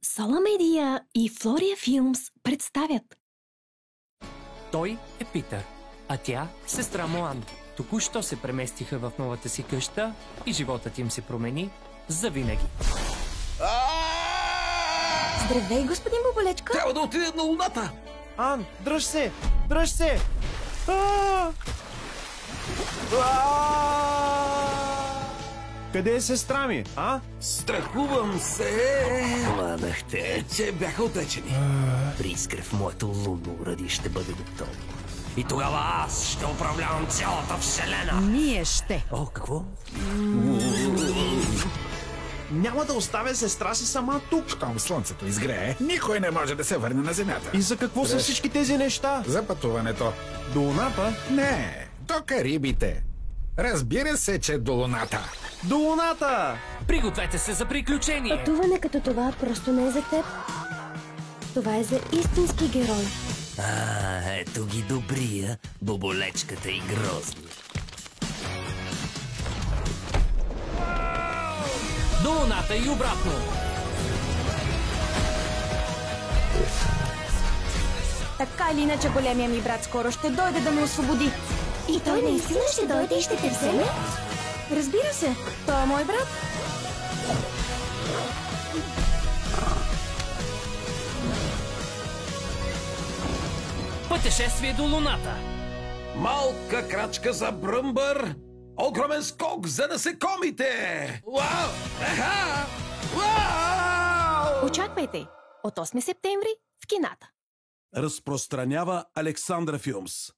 Сола Медия и Флория Филмс представят. Той е Питър, а тя сестра Моан. Току-що се преместиха в новата си къща и животът им се промени завинаги. Здравей, господин Боболечко! Трябва да отидем на Луната! Ан, дръж се! Дръж се! Къде е сестра ми, а? Страхувам се, Хванахте. че бяха отречени. Прискръв в моето лунно уради ще бъде готово. И тогава аз ще управлявам цялата вселена. Ние ще. О, какво? Няма да оставя сестра си сама тук. Щом слънцето изгрее, никой не може да се върне на земята. И за какво са всички тези неща? За пътуването. До Луната? Не, до Карибите. Разбира се, че до Луната. До Луната! Пригответе се за приключение! Пътуване като това просто не е за теб. Това е за истински герой. Ето ги добрия, Боболечката и Грозни. До Луната и обратно! Така или иначе големия ми брат скоро ще дойде да ме освободи. И той наистина ще дойде и ще те вземе? Разбира се, той е мой брат. Пътешествие до Луната! Малка крачка за Бръмбър, огромен скок за насекомите! Уау! Еха! Уау! Очаквайте от 8 септември в кината. Разпространява Александра Филмс.